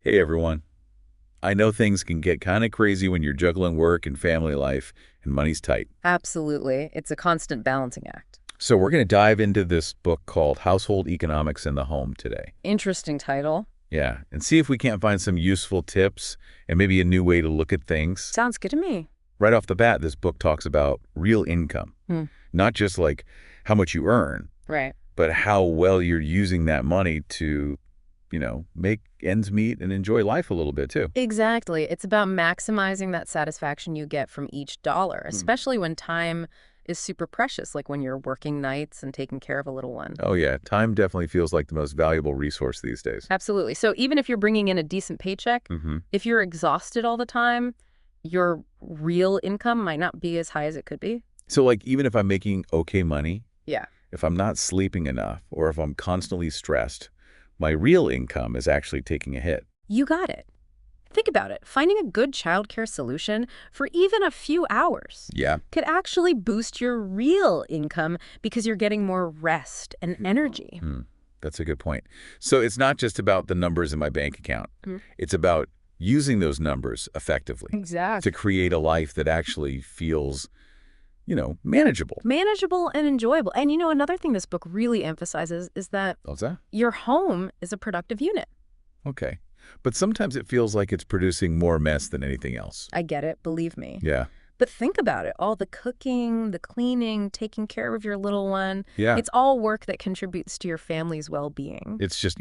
Hey everyone. I know things can get kind of crazy when you're juggling work and family life and money's tight. Absolutely. It's a constant balancing act. So we're going to dive into this book called Household Economics in the Home today. Interesting title. Yeah, and see if we can't find some useful tips and maybe a new way to look at things. Sounds good to me. Right off the bat, this book talks about real income, Hmm. not just like how much you earn, Right. but how well you're using that money to, make ends meet and enjoy life a little bit too. Exactly. It's about maximizing that satisfaction you get from each dollar, especially when time is super precious, like when you're working nights and taking care of a little one. Oh yeah, time definitely feels like the most valuable resource these days. Absolutely. So even if you're bringing in a decent paycheck, Mm-hmm. if you're exhausted all the time, your real income might not be as high as it could be. So like even if I'm making okay money, Yeah. if I'm not sleeping enough, or if I'm constantly stressed, my real income is actually taking a hit. You got it. Think about it. Finding a good childcare solution for even a few hours Yeah. could actually boost your real income because you're getting more rest and energy. Hmm. That's a good point. So it's not just about the numbers in my bank account. Mhm. It's about using those numbers effectively to Exactly. create a life that actually feels, manageable. Manageable and enjoyable. And another thing this book really emphasizes is that What's that? your home is a productive unit. Okay. But sometimes it feels like it's producing more mess than anything else. I get it, believe me. Yeah. But think about it. All the cooking, the cleaning, taking care of your little one, Yeah. it's all work that contributes to your family's well-being. It's just,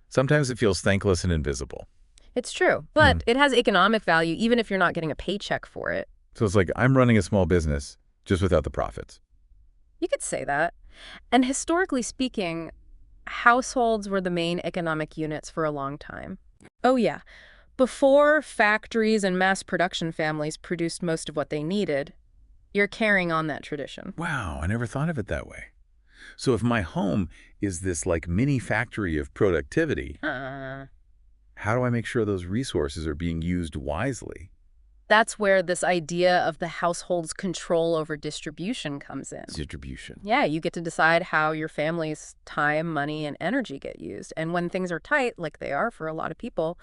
sometimes it feels thankless and invisible. It's true, but it has economic value even if you're not getting a paycheck for it. So it's like I'm running a small business just without the profits. You could say that. And historically speaking, households were the main economic units for a long time. Oh, yeah. Before factories and mass production families produced most of what they needed, you're carrying on that tradition. Wow, I never thought of it that way. So if my home is this like mini factory of productivity, how do I make sure those resources are being used wisely? That's where this idea of the household's control over distribution comes in. Distribution. Yeah, you get to decide how your family's time, money, and energy get used. And when things are tight, like they are for a lot of people,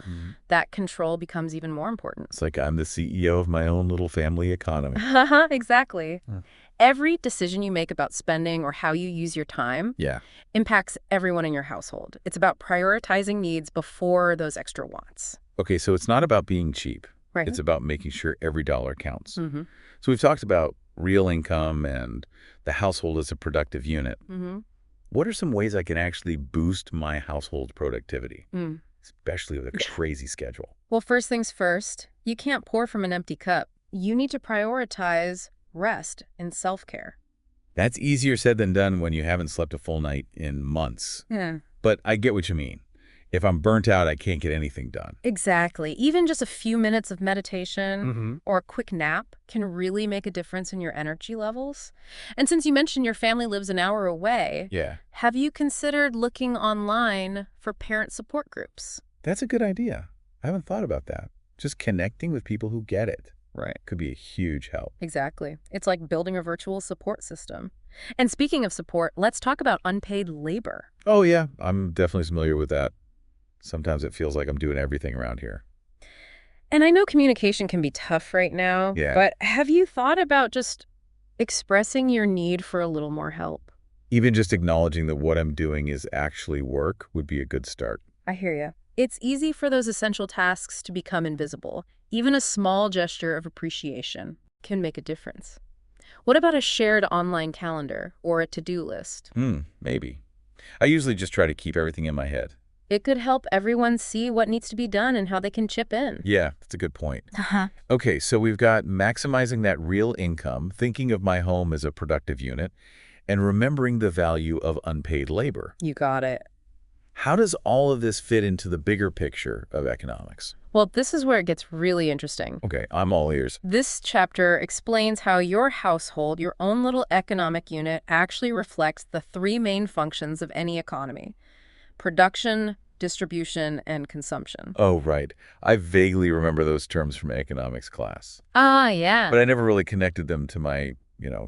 that control becomes even more important. It's like I'm the CEO of my own little family economy. Exactly. Huh. Every decision you make about spending or how you use your time Yeah. impacts everyone in your household. It's about prioritizing needs before those extra wants. Okay, so it's not about being cheap. Right. It's about making sure every dollar counts. Mm-hmm. So we've talked about real income and the household as a productive unit. Mm-hmm. What are some ways I can actually boost my household's productivity, Mm. especially with a crazy schedule? Well, first things first, you can't pour from an empty cup. You need to prioritize rest and self-care. That's easier said than done when you haven't slept a full night in months. Yeah. But I get what you mean. If I'm burnt out, I can't get anything done. Exactly. Even just a few minutes of meditation Mm-hmm. or a quick nap can really make a difference in your energy levels. And since you mentioned your family lives an hour away, Yeah, have you considered looking online for parent support groups? that's a good idea. I haven't thought about that. Just connecting with people who get it. Right. Could be a huge help. Exactly. It's like building a virtual support system. And speaking of support, let's talk about unpaid labor. Oh, yeah, I'm definitely familiar with that. Sometimes it feels like I'm doing everything around here. And I know communication can be tough right now, Yeah. but have you thought about just expressing your need for a little more help? Even just acknowledging that what I'm doing is actually work would be a good start. I hear you. It's easy for those essential tasks to become invisible. Even a small gesture of appreciation can make a difference. What about a shared online calendar or a to-do list? Maybe. I usually just try to keep everything in my head. It could help everyone see what needs to be done and how they can chip in. Yeah, that's a good point. Uh-huh. Okay, so we've got maximizing that real income, thinking of my home as a productive unit, and remembering the value of unpaid labor. You got it. How does all of this fit into the bigger picture of economics? Well, this is where it gets really interesting. Okay, I'm all ears. This chapter explains how your household, your own little economic unit, actually reflects the three main functions of any economy: production, distribution, and consumption. Oh, right. I vaguely remember those terms from economics class, Ah, yeah. but I never really connected them to my,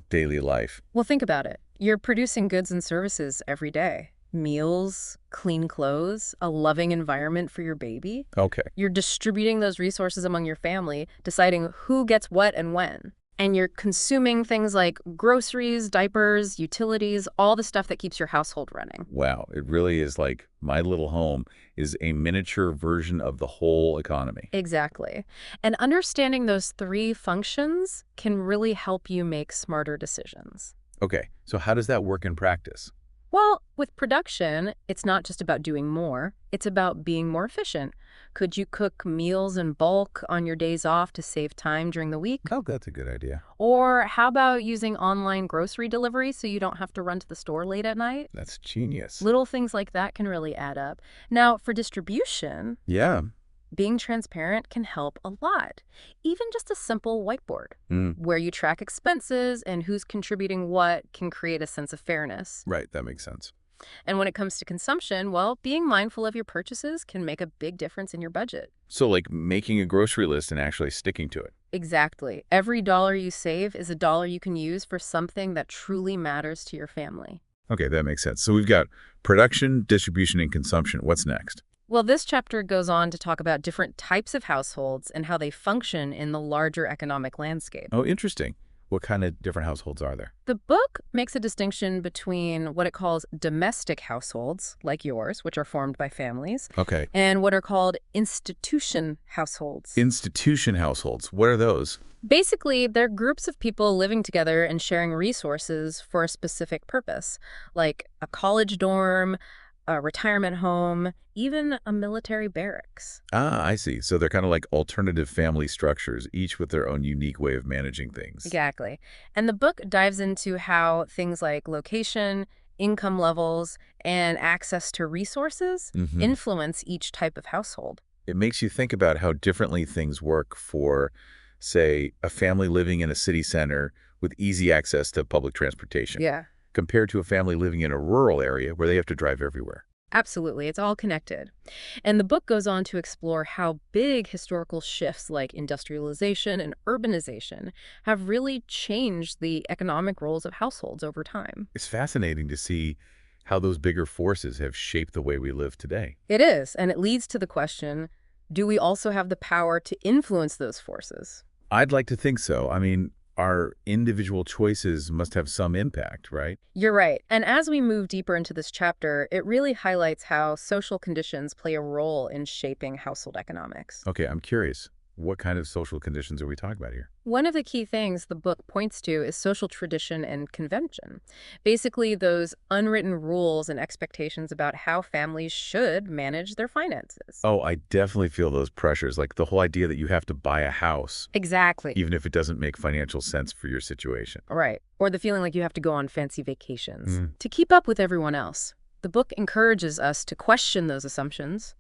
daily life. Well, think about it. You're producing goods and services every day. Meals, clean clothes, a loving environment for your baby. Okay. You're distributing those resources among your family, deciding who gets what and when. And you're consuming things like groceries, diapers, utilities, all the stuff that keeps your household running. Wow, it really is like my little home is a miniature version of the whole economy. Exactly. And understanding those three functions can really help you make smarter decisions. Okay, so how does that work in practice? Well, with production, it's not just about doing more, it's about being more efficient. Could you cook meals in bulk on your days off to save time during the week? Oh, that's a good idea. Or how about using online grocery delivery so you don't have to run to the store late at night? That's genius. Little things like that can really add up. Now, for distribution, Yeah. being transparent can help a lot. Even just a simple whiteboard Mm, where you track expenses and who's contributing what can create a sense of fairness. right, that makes sense. And when it comes to consumption, well, being mindful of your purchases can make a big difference in your budget. So like making a grocery list and actually sticking to it. Exactly. Every dollar you save is a dollar you can use for something that truly matters to your family. Okay, that makes sense. So we've got production, distribution, and consumption. What's next? Well, this chapter goes on to talk about different types of households and how they function in the larger economic landscape. Oh, interesting. What kind of different households are there? The book makes a distinction between what it calls domestic households, like yours, which are formed by families, Okay. and what are called institution households. Institution households. What are those? Basically, they're groups of people living together and sharing resources for a specific purpose, like a college dorm, a retirement home, even a military barracks. Ah, I see. So they're kind of like alternative family structures, each with their own unique way of managing things. Exactly. And the book dives into how things like location, income levels, and access to resources Hmm. influence each type of household. It makes you think about how differently things work for, say, a family living in a city center with easy access to public transportation, Yeah. compared to a family living in a rural area where they have to drive everywhere. Absolutely. It's all connected. And the book goes on to explore how big historical shifts like industrialization and urbanization have really changed the economic roles of households over time. It's fascinating to see how those bigger forces have shaped the way we live today. It is, and it leads to the question, do we also have the power to influence those forces? I'd like to think so. I mean, our individual choices must have some impact, right? You're right. And as we move deeper into this chapter, it really highlights how social conditions play a role in shaping household economics. Okay, I'm curious. What kind of social conditions are we talking about here? One of the key things the book points to is social tradition and convention. Basically, those unwritten rules and expectations about how families should manage their finances. Oh, I definitely feel those pressures, like the whole idea that you have to buy a house, Exactly. even if it doesn't make financial sense for your situation. Right. Or the feeling like you have to go on fancy vacations Mm. to keep up with everyone else. The book encourages us to question those assumptions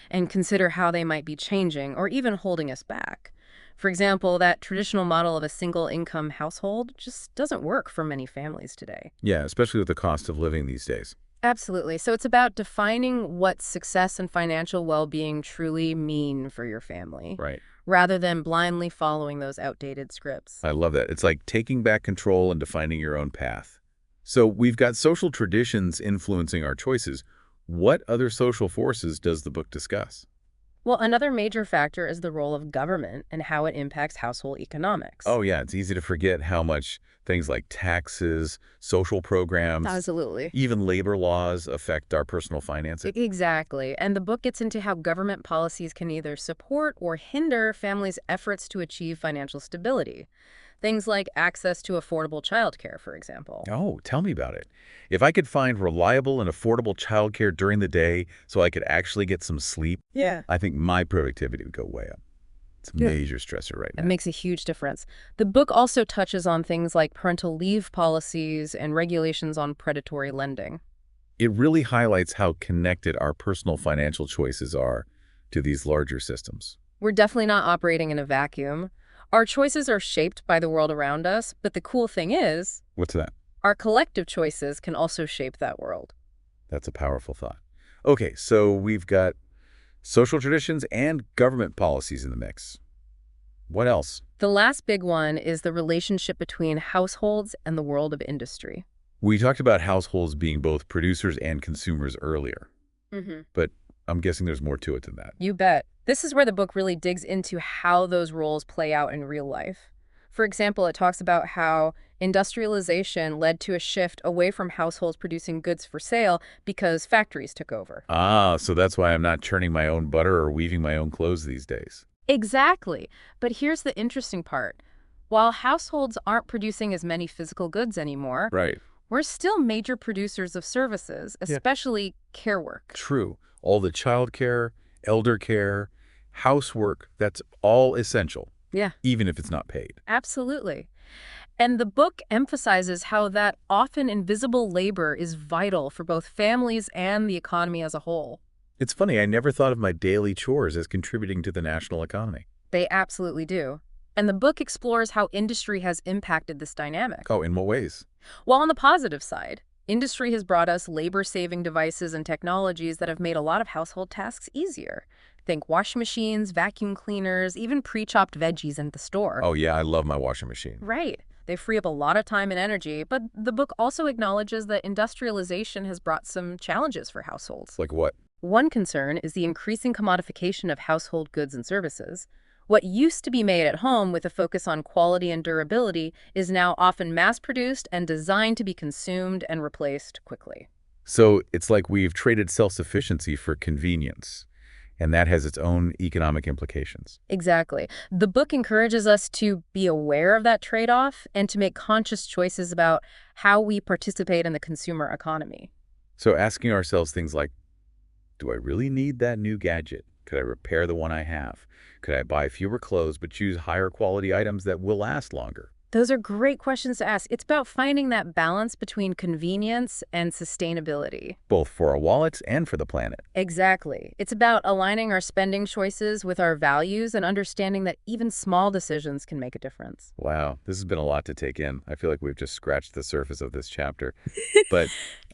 and consider how they might be changing or even holding us back. For example, that traditional model of a single income household just doesn't work for many families today. Yeah, especially with the cost of living these days. Absolutely. So it's about defining what success and financial well-being truly mean for your family, Right. rather than blindly following those outdated scripts. I love that. It's like taking back control and defining your own path. So we've got social traditions influencing our choices. What other social forces does the book discuss? Well, another major factor is the role of government and how it impacts household economics. Oh, yeah, it's easy to forget how much things like taxes, social programs, Absolutely. even labor laws affect our personal finances. Exactly. And the book gets into how government policies can either support or hinder families' efforts to achieve financial stability. Things like access to affordable childcare, for example. Oh, tell me about it. If I could find reliable and affordable childcare during the day so I could actually get some sleep, Yeah. I think my productivity would go way up. It's a Yeah. major stressor right It now. makes a huge difference. The book also touches on things like parental leave policies and regulations on predatory lending. It really highlights how connected our personal financial choices are to these larger systems. We're definitely not operating in a vacuum. Our choices are shaped by the world around us, but the cool thing is, What's that? our collective choices can also shape that world. That's a powerful thought. Okay, so we've got social traditions and government policies in the mix. What else? The last big one is the relationship between households and the world of industry. We talked about households being both producers and consumers earlier, Mm-hmm. but I'm guessing there's more to it than that. You bet. This is where the book really digs into how those roles play out in real life. For example, it talks about how industrialization led to a shift away from households producing goods for sale because factories took over. Ah, so that's why I'm not churning my own butter or weaving my own clothes these days. Exactly. But here's the interesting part. While households aren't producing as many physical goods anymore, Right. we're still major producers of services, Yeah. especially care work. True. All the childcare, elder care, housework, that's all essential, Yeah, even if it's not paid. absolutely. And the book emphasizes how that often invisible labor is vital for both families and the economy as a whole. It's funny, I never thought of my daily chores as contributing to the national economy. They absolutely do. And the book explores how industry has impacted this dynamic. Oh, in what ways? While on the positive side, industry has brought us labor-saving devices and technologies that have made a lot of household tasks easier. Think washing machines, vacuum cleaners, even pre-chopped veggies in the store. Oh yeah, I love my washing machine. Right. They free up a lot of time and energy, but the book also acknowledges that industrialization has brought some challenges for households. Like what? One concern is the increasing commodification of household goods and services. What used to be made at home with a focus on quality and durability is now often mass-produced and designed to be consumed and replaced quickly. So it's like we've traded self-sufficiency for convenience, and that has its own economic implications. Exactly. The book encourages us to be aware of that trade-off and to make conscious choices about how we participate in the consumer economy. So asking ourselves things like, do I really need that new gadget? Could I repair the one I have? Could I buy fewer clothes but choose higher quality items that will last longer? Those are great questions to ask. It's about finding that balance between convenience and sustainability. Both for our wallets and for the planet. Exactly. It's about aligning our spending choices with our values and understanding that even small decisions can make a difference. Wow, this has been a lot to take in. I feel like we've just scratched the surface of this chapter. But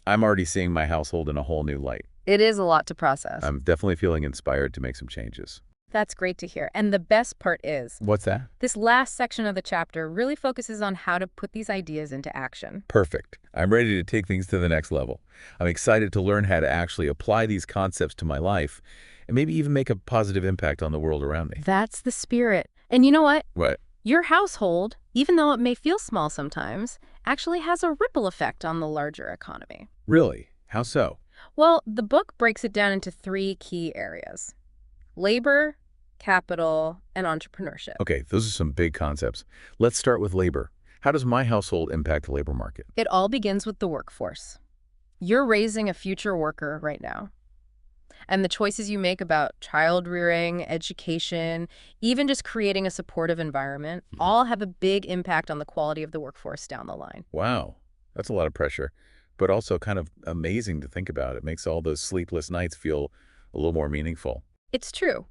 I'm already seeing my household in a whole new light. It is a lot to process. I'm definitely feeling inspired to make some changes. That's great to hear. And the best part is, What's that? this last section of the chapter really focuses on how to put these ideas into action. Perfect. I'm ready to take things to the next level. I'm excited to learn how to actually apply these concepts to my life and maybe even make a positive impact on the world around me. That's the spirit. And you know what? What? Your household, even though it may feel small sometimes, actually has a ripple effect on the larger economy. Really? How so? Well, the book breaks it down into 3 key areas: labor, capital, and entrepreneurship. Okay, those are some big concepts. Let's start with labor. How does my household impact the labor market? It all begins with the workforce. You're raising a future worker right now. And the choices you make about child rearing, education, even just creating a supportive environment, all have a big impact on the quality of the workforce down the line. Wow, that's a lot of pressure, but also kind of amazing to think about. It makes all those sleepless nights feel a little more meaningful. It's true.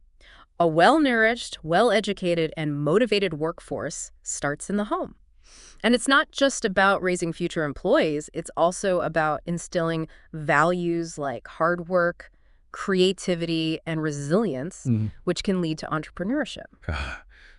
A well-nourished, well-educated, and motivated workforce starts in the home. And it's not just about raising future employees, it's also about instilling values like hard work, creativity, and resilience, which can lead to entrepreneurship.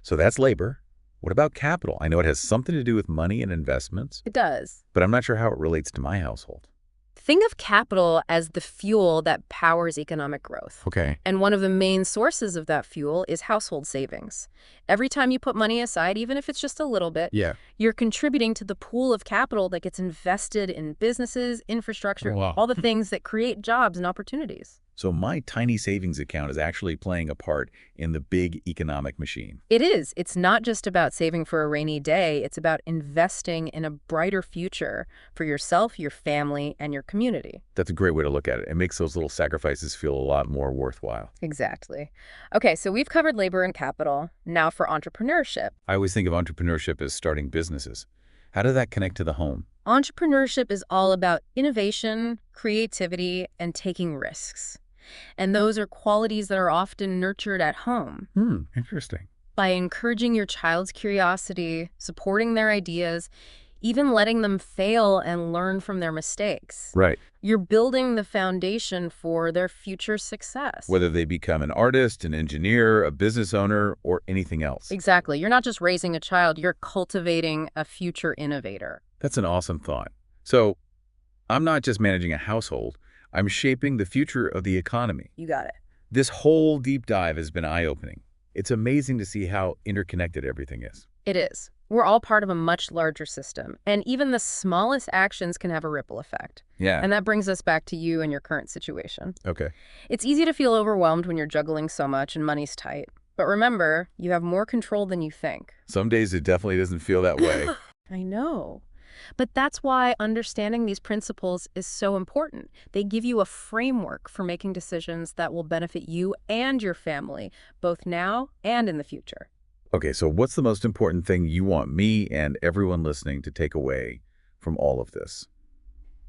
So that's labor. What about capital? I know it has something to do with money and investments, It does. but I'm not sure how it relates to my household. Think of capital as the fuel that powers economic growth. Okay. And one of the main sources of that fuel is household savings. Every time you put money aside, even if it's just a little bit, Yeah. you're contributing to the pool of capital that gets invested in businesses, infrastructure, Oh, wow. all the things that create jobs and opportunities. So my tiny savings account is actually playing a part in the big economic machine. It is. It's not just about saving for a rainy day. It's about investing in a brighter future for yourself, your family, and your community. That's a great way to look at it. It makes those little sacrifices feel a lot more worthwhile. Exactly. Okay, so we've covered labor and capital. Now for entrepreneurship. I always think of entrepreneurship as starting businesses. How does that connect to the home? Entrepreneurship is all about innovation, creativity, and taking risks. And those are qualities that are often nurtured at home. Interesting. By encouraging your child's curiosity, supporting their ideas, even letting them fail and learn from their mistakes. Right. You're building the foundation for their future success. Whether they become an artist, an engineer, a business owner, or anything else. Exactly. You're not just raising a child, you're cultivating a future innovator. That's an awesome thought. So I'm not just managing a household, I'm shaping the future of the economy. You got it. This whole deep dive has been eye-opening. It's amazing to see how interconnected everything is. It is. We're all part of a much larger system, and even the smallest actions can have a ripple effect. Yeah. And that brings us back to you and your current situation. Okay. It's easy to feel overwhelmed when you're juggling so much and money's tight. But remember, you have more control than you think. Some days it definitely doesn't feel that way. I know. But that's why understanding these principles is so important. They give you a framework for making decisions that will benefit you and your family, both now and in the future. Okay, so what's the most important thing you want me and everyone listening to take away from all of this?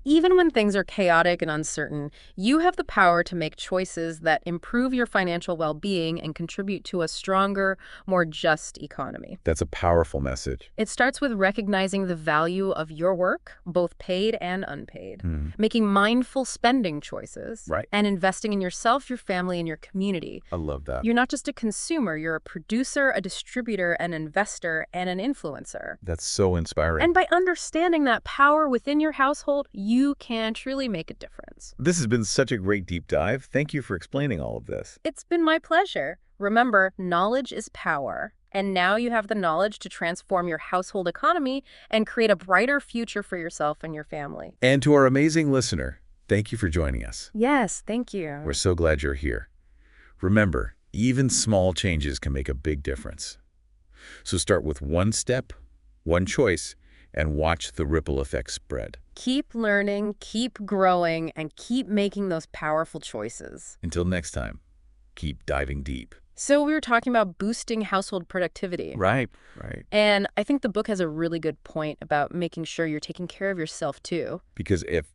Even when things are chaotic and uncertain, you have the power to make choices that improve your financial well-being and contribute to a stronger, more just economy. That's a powerful message. It starts with recognizing the value of your work, both paid and unpaid, Hmm. making mindful spending choices, Right. and investing in yourself, your family, and your community. I love that. You're not just a consumer, you're a producer, a distributor, an investor, and an influencer. That's so inspiring. And by understanding that power within your household, you can truly make a difference. This has been such a great deep dive. Thank you for explaining all of this. It's been my pleasure. Remember, knowledge is power. And now you have the knowledge to transform your household economy and create a brighter future for yourself and your family. And to our amazing listener, thank you for joining us. Yes, thank you. We're so glad you're here. Remember, even small changes can make a big difference. So start with one step, one choice, and watch the ripple effect spread. Keep learning, keep growing, and keep making those powerful choices. Until next time, keep diving deep. So we were talking about boosting household productivity. Right. And I think the book has a really good point about making sure you're taking care of yourself too. Because if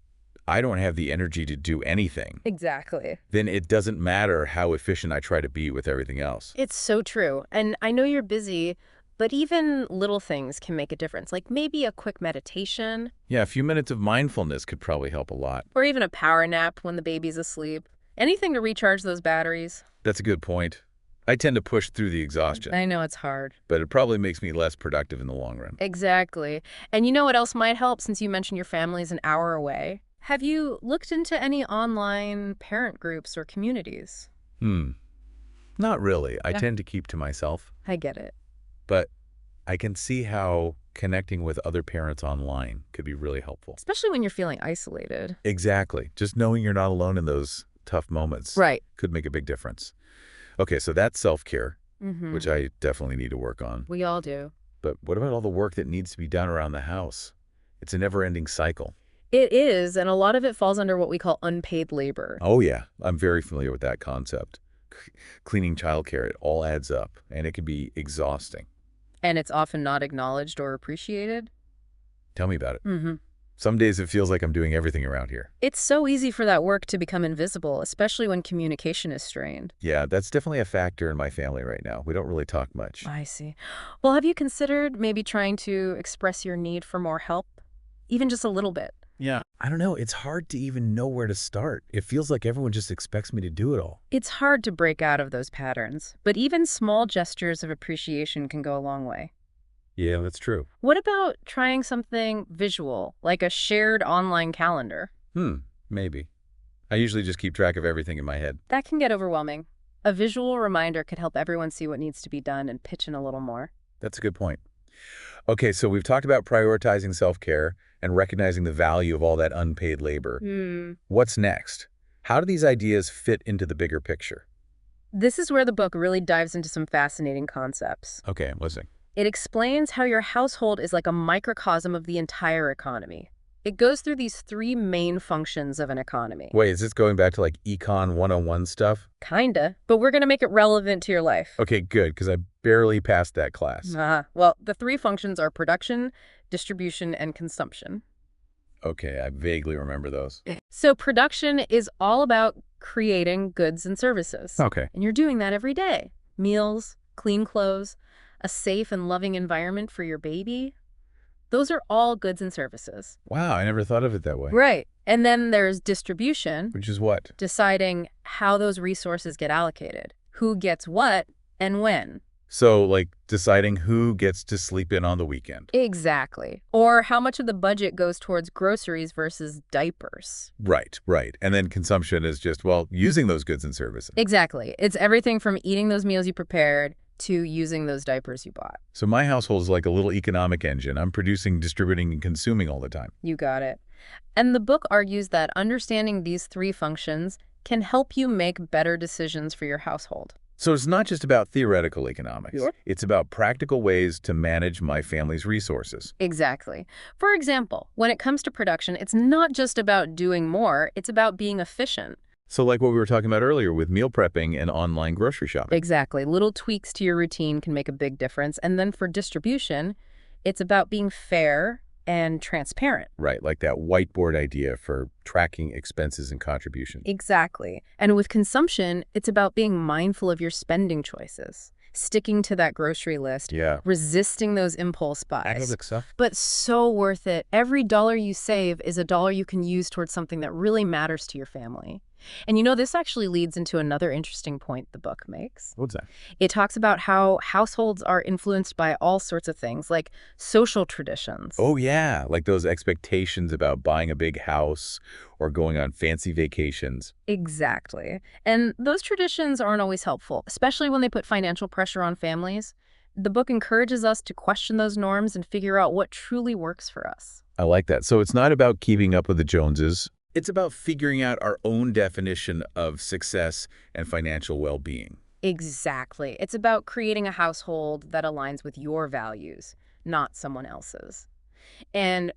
I don't have the energy to do anything, Exactly. then it doesn't matter how efficient I try to be with everything else. It's so true. And I know you're busy, but even little things can make a difference, like maybe a quick meditation Yeah, a few minutes of mindfulness could probably help a lot. or even a power nap when the baby's asleep. Anything to recharge those batteries. That's a good point. I tend to push through the exhaustion, I know it's hard. but it probably makes me less productive in the long run. Exactly. And you know what else might help since you mentioned your family's an hour away? Have you looked into any online parent groups or communities? Not really. I Yeah. tend to keep to myself, I get it. but I can see how connecting with other parents online could be really helpful. Especially when you're feeling isolated. Exactly. Just knowing you're not alone in those tough moments Right. could make a big difference. Okay, so that's self-care, Mm-hmm. which I definitely need to work on. We all do. But what about all the work that needs to be done around the house? It's a never-ending cycle. It is, and a lot of it falls under what we call unpaid labor. Oh, yeah. I'm very familiar with that concept. Cleaning childcare, it all adds up, and it can be exhausting. And it's often not acknowledged or appreciated. Tell me about it. Mm-hmm. Some days it feels like I'm doing everything around here. It's so easy for that work to become invisible, especially when communication is strained. Yeah, that's definitely a factor in my family right now. We don't really talk much. I see. Well, have you considered maybe trying to express your need for more help? Even just a little bit. Yeah. I don't know. It's hard to even know where to start. It feels like everyone just expects me to do it all. It's hard to break out of those patterns, but even small gestures of appreciation can go a long way. Yeah, that's true. What about trying something visual, like a shared online calendar? Maybe. I usually just keep track of everything in my head. That can get overwhelming. A visual reminder could help everyone see what needs to be done and pitch in a little more. That's a good point. Okay, so we've talked about prioritizing self-care and recognizing the value of all that unpaid labor. What's next? How do these ideas fit into the bigger picture? This is where the book really dives into some fascinating concepts. Okay, I'm listening. It explains how your household is like a microcosm of the entire economy. It goes through these three main functions of an economy. Wait, is this going back to like Econ 101 stuff? Kinda, but we're going to make it relevant to your life. Okay, good, because I barely passed that class. Well, the three functions are production, distribution, and consumption. Okay, I vaguely remember those. So production is all about creating goods and services. Okay. And you're doing that every day. Meals, clean clothes, a safe and loving environment for your baby. Those are all goods and services. Wow, I never thought of it that way. Right. And then there's distribution, Which is what? deciding how those resources get allocated, who gets what, and when. So, like, deciding who gets to sleep in on the weekend. Exactly. Or how much of the budget goes towards groceries versus diapers. Right, right. And then consumption is just, well, using those goods and services. Exactly. It's everything from eating those meals you prepared to using those diapers you bought. So my household is like a little economic engine. I'm producing, distributing, and consuming all the time. You got it. And the book argues that understanding these three functions can help you make better decisions for your household. So it's not just about theoretical economics. Sure. It's about practical ways to manage my family's resources. Exactly. For example, when it comes to production, it's not just about doing more, it's about being efficient. So like what we were talking about earlier with meal prepping and online grocery shopping. Exactly. Little tweaks to your routine can make a big difference. And then for distribution, it's about being fair and transparent. Right, like that whiteboard idea for tracking expenses and contributions. Exactly. And with consumption, it's about being mindful of your spending choices, sticking to that grocery list, Yeah. resisting those impulse buys. Academic stuff. But so worth it. Every dollar you save is a dollar you can use towards something that really matters to your family. And this actually leads into another interesting point the book makes. What's that? It talks about how households are influenced by all sorts of things, like social traditions. Oh, yeah, like those expectations about buying a big house or going on fancy vacations. Exactly. And those traditions aren't always helpful, especially when they put financial pressure on families. The book encourages us to question those norms and figure out what truly works for us. I like that. So it's not about keeping up with the Joneses. It's about figuring out our own definition of success and financial well-being. Exactly. It's about creating a household that aligns with your values, not someone else's. And,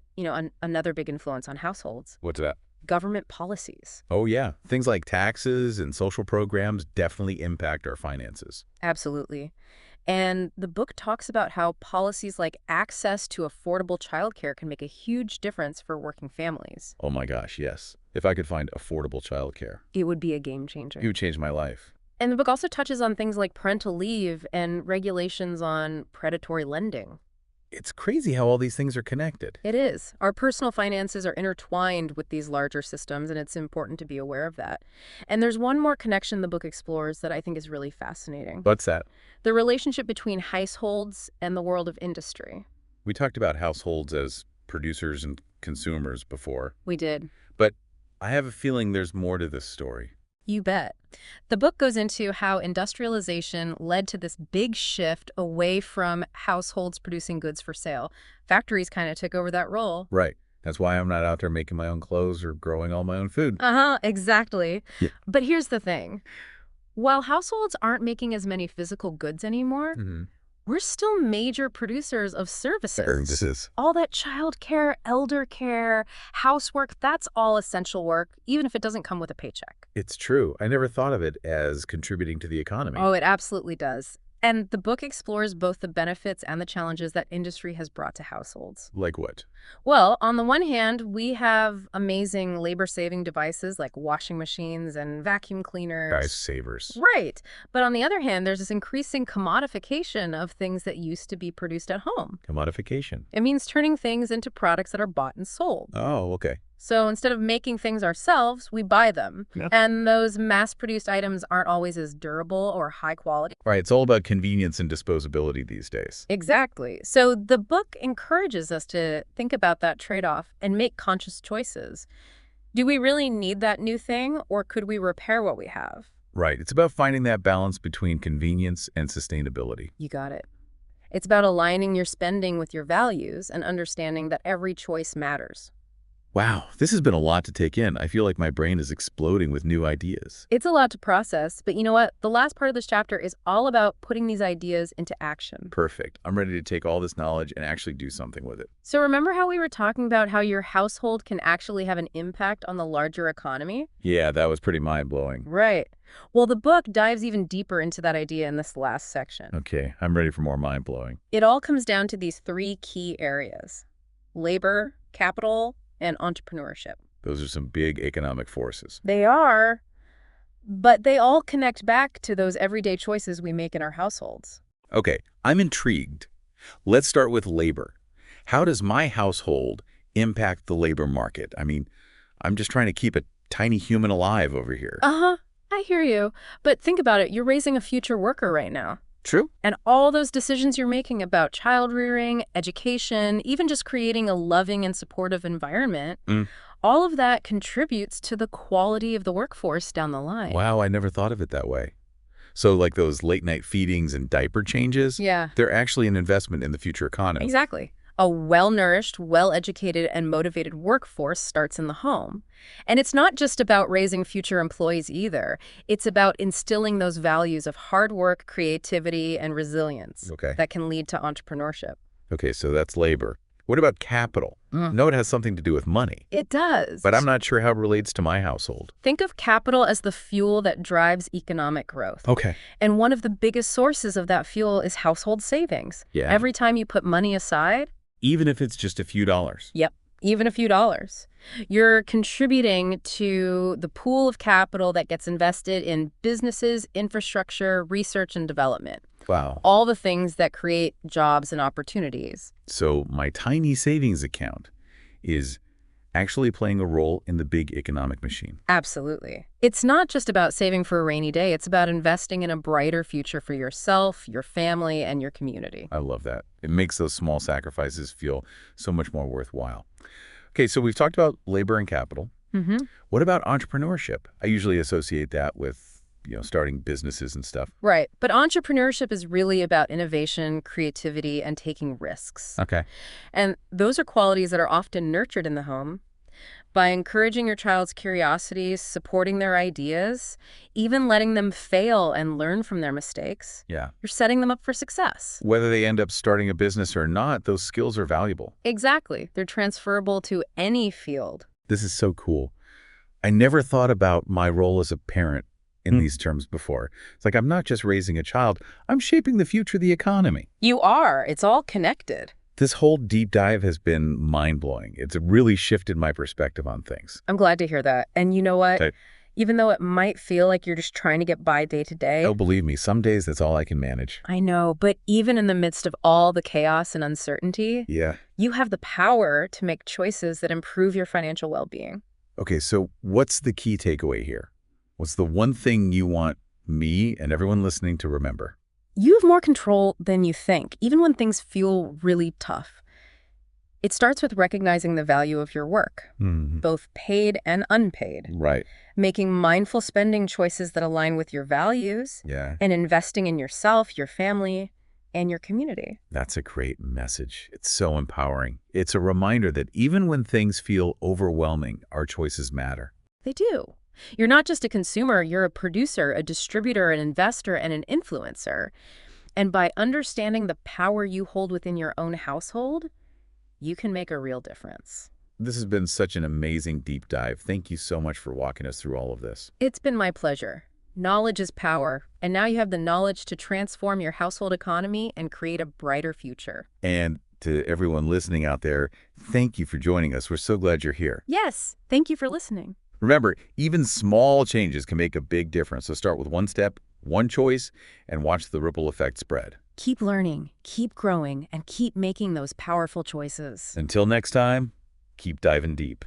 another big influence on households, What's that? government policies. Oh, yeah. Things like taxes and social programs definitely impact our finances. Absolutely. And the book talks about how policies like access to affordable childcare can make a huge difference for working families. Oh my gosh, yes. If I could find affordable childcare, It would be a game changer. it would change my life. And the book also touches on things like parental leave and regulations on predatory lending. It's crazy how all these things are connected. It is. Our personal finances are intertwined with these larger systems, and it's important to be aware of that. And there's one more connection the book explores that I think is really fascinating. What's that? The relationship between households and the world of industry. We talked about households as producers and consumers before, We did. but I have a feeling there's more to this story. You bet. The book goes into how industrialization led to this big shift away from households producing goods for sale. Factories kind of took over that role. Right. That's why I'm not out there making my own clothes or growing all my own food. Exactly. Yeah. But here's the thing. While households aren't making as many physical goods anymore, we're still major producers of services. This is. All that child care, elder care, housework, that's all essential work, even if it doesn't come with a paycheck. It's true. I never thought of it as contributing to the economy. Oh, it absolutely does. And the book explores both the benefits and the challenges that industry has brought to households. Like what? Well, on the one hand, we have amazing labor-saving devices like washing machines and vacuum cleaners. Guys, savers. Right. But on the other hand, there's this increasing commodification of things that used to be produced at home. Commodification. It means turning things into products that are bought and sold. Oh, okay. So instead of making things ourselves, we buy them. Yeah. And those mass-produced items aren't always as durable or high quality. Right. It's all about convenience and disposability these days. Exactly. So the book encourages us to think about that trade-off and make conscious choices. Do we really need that new thing, or could we repair what we have? Right. It's about finding that balance between convenience and sustainability. You got it. It's about aligning your spending with your values and understanding that every choice matters. Wow, this has been a lot to take in. I feel like my brain is exploding with new ideas. It's a lot to process, but you know what? The last part of this chapter is all about putting these ideas into action. Perfect. I'm ready to take all this knowledge and actually do something with it. So remember how we were talking about how your household can actually have an impact on the larger economy? Yeah, that was pretty mind-blowing. Right. Well, the book dives even deeper into that idea in this last section. Okay, I'm ready for more mind-blowing. It all comes down to these three key areas: labor, capital, and entrepreneurship. Those are some big economic forces. They are, but they all connect back to those everyday choices we make in our households. Okay, I'm intrigued. Let's start with labor. How does my household impact the labor market? I mean, I'm just trying to keep a tiny human alive over here. I hear you. But think about it. You're raising a future worker right now. True. And all those decisions you're making about child rearing, education, even just creating a loving and supportive environment, Mm. all of that contributes to the quality of the workforce down the line. Wow, I never thought of it that way. So like those late night feedings and diaper changes, Yeah, they're actually an investment in the future economy. exactly. A well-nourished, well-educated, and motivated workforce starts in the home. And it's not just about raising future employees either. It's about instilling those values of hard work, creativity, and resilience Okay. that can lead to entrepreneurship. Okay, so that's labor. What about capital? Mm. No, it has something to do with money, It does. but I'm not sure how it relates to my household. Think of capital as the fuel that drives economic growth. Okay. And one of the biggest sources of that fuel is household savings. Yeah. Every time you put money aside, Even if it's just a few dollars. yep, even a few dollars, you're contributing to the pool of capital that gets invested in businesses, infrastructure, research, and development. Wow. All the things that create jobs and opportunities. So my tiny savings account is actually playing a role in the big economic machine. Absolutely. It's not just about saving for a rainy day. It's about investing in a brighter future for yourself, your family, and your community. I love that. It makes those small sacrifices feel so much more worthwhile. Okay, so we've talked about labor and capital. Mm-hmm. What about entrepreneurship? I usually associate that with, starting businesses and stuff. Right. But entrepreneurship is really about innovation, creativity, and taking risks. Okay. And those are qualities that are often nurtured in the home. By encouraging your child's curiosities, supporting their ideas, even letting them fail and learn from their mistakes, Yeah. you're setting them up for success. Whether they end up starting a business or not, those skills are valuable. Exactly. They're transferable to any field. This is so cool. I never thought about my role as a parent in these terms before. It's like I'm not just raising a child, I'm shaping the future of the economy. You are. It's all connected. This whole deep dive has been mind-blowing. It's really shifted my perspective on things. I'm glad to hear that. And you know what? Okay. Even though it might feel like you're just trying to get by day to day, Oh, believe me, some days that's all I can manage. I know, but even in the midst of all the chaos and uncertainty, Yeah. you have the power to make choices that improve your financial well-being. Okay, so what's the key takeaway here? What's the one thing you want me and everyone listening to remember? You have more control than you think, even when things feel really tough. It starts with recognizing the value of your work, both paid and unpaid, Right. making mindful spending choices that align with your values, Yeah. and investing in yourself, your family, and your community. That's a great message. It's so empowering. It's a reminder that even when things feel overwhelming, our choices matter. They do. You're not just a consumer, you're a producer, a distributor, an investor, and an influencer. And by understanding the power you hold within your own household, you can make a real difference. This has been such an amazing deep dive. Thank you so much for walking us through all of this. It's been my pleasure. Knowledge is power, and now you have the knowledge to transform your household economy and create a brighter future. And to everyone listening out there, thank you for joining us. We're so glad you're here. Yes, thank you for listening. Remember, even small changes can make a big difference. So start with one step, one choice, and watch the ripple effect spread. Keep learning, keep growing, and keep making those powerful choices. Until next time, keep diving deep.